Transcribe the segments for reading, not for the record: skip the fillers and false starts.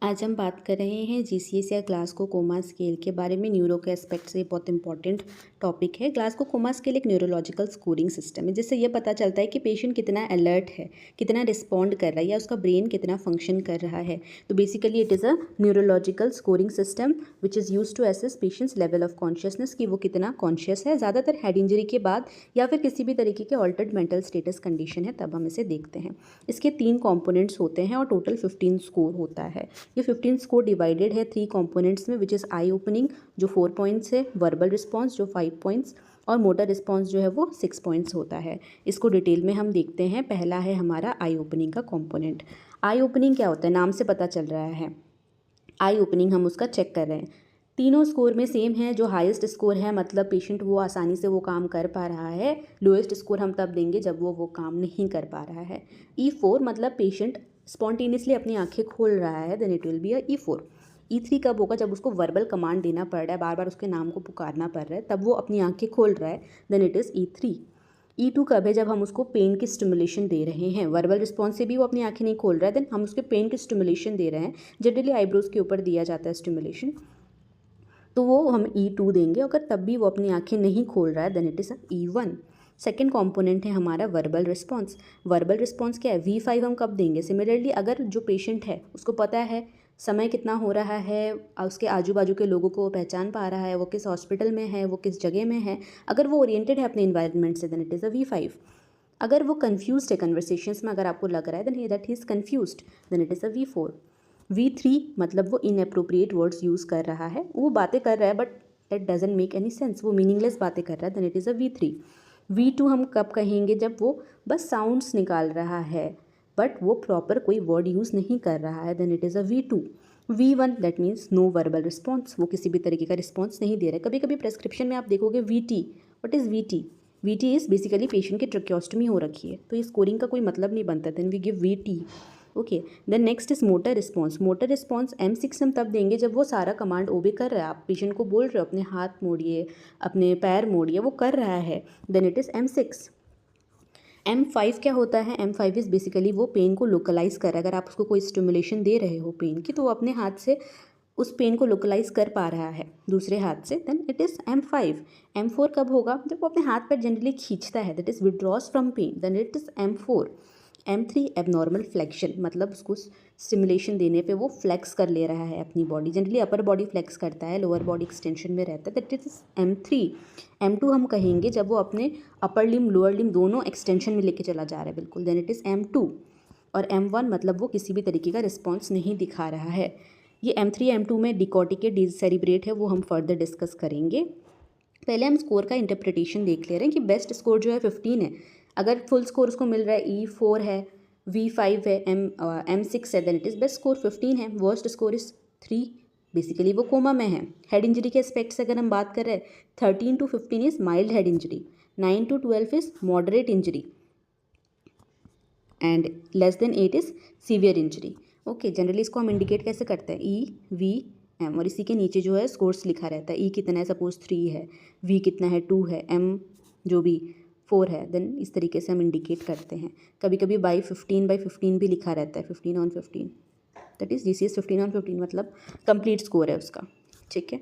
आज हम बात कर रहे हैं जीसीएस या ग्लासगो कोमा स्केल के बारे में। न्यूरो के एस्पेक्ट से बहुत इंपॉर्टेंट टॉपिक है। ग्लासगो कोमा स्केल एक न्यूरोलॉजिकल स्कोरिंग सिस्टम है जिससे ये पता चलता है कि पेशेंट कितना अलर्ट है, कितना रिस्पॉन्ड कर रहा है या उसका ब्रेन कितना फंक्शन कर रहा है। तो basically it is a neurological scoring system which is use to assess patients level of consciousness कि वो कितना कॉन्शियस है। ज़्यादातर हेड इंजरी के बाद या फिर किसी भी तरीके के ऑल्टर्ड मेंटल स्टेटस कंडीशन है तब हम इसे देखते हैं। इसके 3 कॉम्पोनेंट्स होते हैं और टोटल 15 स्कोर होता है। ये 15 स्कोर डिवाइडेड है 3 कंपोनेंट्स में विच इज़ आई ओपनिंग जो 4 पॉइंट्स है, वर्बल रिस्पॉन्स जो 5 पॉइंट्स और मोटर रिस्पॉन्स जो है वो 6 पॉइंट्स होता है। इसको डिटेल में हम देखते हैं। पहला है हमारा आई ओपनिंग का कंपोनेंट। आई ओपनिंग क्या होता है, नाम से पता चल रहा है। आई ओपनिंग हम उसका चेक कर रहे हैं। तीनों स्कोर में सेम है। जो हाईएस्ट स्कोर है मतलब पेशेंट वो आसानी से वो काम कर पा रहा है। लोएस्ट स्कोर हम तब देंगे जब वो काम नहीं कर पा रहा है। E4 मतलब पेशेंट स्पॉन्टेनियसली अपनी आंखें खोल रहा है, then it will be a E4। E3 कब होगा, जब उसको वर्बल कमांड देना पड़ रहा है, बार बार उसके नाम को पुकारना पड़ रहा है, तब वो अपनी आंखें खोल रहा है, then it is E3। E2 कब है, जब हम उसको पेन की स्टिमुलेशन दे रहे हैं। वर्बल रिस्पॉन्स से भी वो अपनी आंखें नहीं खोल रहा है, देन हम उसके पेन की स्टिमुलेशन दे रहे हैं। जनरली आईब्रोज के ऊपर दिया जाता है स्टिमुलेशन, तो वो हम E2 देंगे। अगर तब भी वो अपनी आंखें नहीं खोल रहा है then it is E1। Second component है हमारा वर्बल रिस्पॉन्स। वर्बल रिस्पॉन्स क्या है, V5 हम कब देंगे। सिमिलरली अगर जो पेशेंट है उसको पता है समय कितना हो रहा है, उसके आजू बाजू के लोगों को वो पहचान पा रहा है, वो किस हॉस्पिटल में है, वो किस जगह में है, अगर वो ओरिएंटेड है अपने इन्वायरमेंट से देन इट इज़ V5। अगर वो कन्फ्यूज्ड है कन्वर्सेशंस में, अगर आपको लग रहा है then that he is confused, then it is V4। V3 मतलब वो इनअप्रोप्रिएट वर्ड्स यूज़ कर रहा है, वो बातें कर रहा है but it doesn't make any sense, वो मीनिंगलेस बातें कर रहा है, then it is V3। V2 हम कब कहेंगे, जब वो बस साउंड्स निकाल रहा है बट वो प्रॉपर कोई वर्ड यूज़ नहीं कर रहा है, then it is V2। V1 that means no verbal response, वो किसी भी तरीके का रिस्पॉन्स नहीं दे रहा है। कभी कभी प्रेस्क्रिप्शन में आप देखोगे VT। What is VT? VT is basically patient की ट्रैकियोस्टमी हो रखी है, तो ये स्कोरिंग का कोई मतलब नहीं बनता, then we give VT। Okay, then next is motor response. Motor response M6 हम तब देंगे जब वो सारा कमांड ओबे कर रहा है। आप पेशेंट को बोल रहे हो अपने हाथ मोड़िए, अपने पैर मोड़िए, वो कर रहा है, then it is M6। M5 क्या होता है, M5 इज़ बेसिकली वो पेन को लोकलाइज कर रहा है। अगर आप उसको कोई स्टिमुलेशन दे रहे हो पेन की, तो वो अपने हाथ से उस पेन को लोकलाइज कर पा रहा है दूसरे हाथ से, then it is M5। M4 कब होगा, जब वो अपने हाथ पर जनरली खींचता है, that is withdraws from pain, then it is M4। M3 abnormal flexion, मतलब उसको स्टिमुलेशन देने पे वो फ्लेक्स कर ले रहा है अपनी body. Generally upper body flex करता है, लोअर बॉडी एक्सटेंशन में रहता है, दैट इज M3। M2 हम कहेंगे जब वो अपने अपर लिम लोअर लिम दोनों एक्सटेंशन में लेके चला जा रहा है बिल्कुल, देन इट इज़ M2। और M1 मतलब वो किसी भी तरीके का रिस्पॉन्स नहीं दिखा रहा है। ये M3 M2 में डिकॉर्टिकेट डिसेरिब्रेट है, वो हम फर्दर डिस्कस करेंगे। पहले हम स्कोर का इंटरप्रिटेशन देख ले रहे हैं कि बेस्ट स्कोर जो है 15 है। अगर फुल स्कोर उसको मिल रहा है, E4 है, V5 है, M6 है, then it is best score 15 है। वर्स्ट स्कोर इज़ 3, बेसिकली वो कोमा में है। हेड इंजरी के एस्पेक्ट से अगर हम बात कर रहे हैं, 13 to 15 is mild head injury, 9 to 12 is moderate injury and less than 8 is severe injury. Okay, generally इसको हम इंडिकेट कैसे करते हैं, E, V, M, और इसी के नीचे जो है स्कोर्स लिखा रहता है। E कितना है, सपोज 3 है, V कितना है 2 है, M जो भी 4 है, देन इस तरीके से हम इंडिकेट करते हैं। कभी कभी बाई 15 भी लिखा रहता है, 15/15, दैट इज़ GCS 15/15 मतलब कंप्लीट स्कोर है उसका। ठीक है,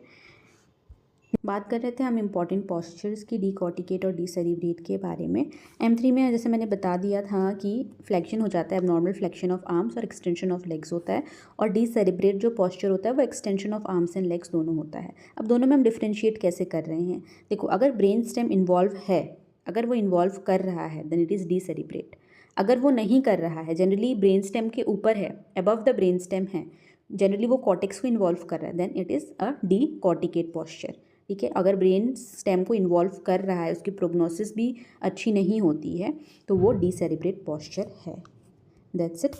बात कर रहे थे हम इम्पॉर्टेंट पॉस्चर्स की, डिकॉर्टिकेट और डिसेरिब्रेट के बारे में। M3 में जैसे मैंने बता दिया था कि फ्लेक्शन हो जाता है, एबनॉर्मल फ्लेक्शन ऑफ आर्म्स और एक्सटेंशन ऑफ लेग्स होता है। और डिसेरिब्रेट जो पॉस्चर होता है वो extension of arms and legs दोनों होता है। अब दोनों में हम डिफ्रेंशिएट कैसे कर रहे हैं, देखो, अगर ब्रेन स्टेम इन्वॉल्व है, अगर वो इन्वॉल्व कर रहा है देन इट इज़ डिसेरिब्रेट। अगर वो नहीं कर रहा है, जनरली ब्रेन स्टेम के ऊपर है, अबव द ब्रेन स्टेम है, जनरली वो कॉर्टेक्स को इन्वॉल्व कर रहा है, then it is a decorticate posture. ठीक है, अगर ब्रेन स्टेम को इन्वॉल्व कर रहा है, उसकी प्रोग्नोसिस भी अच्छी नहीं होती है, तो वो डिसेरिब्रेट पॉस्चर है। That's it.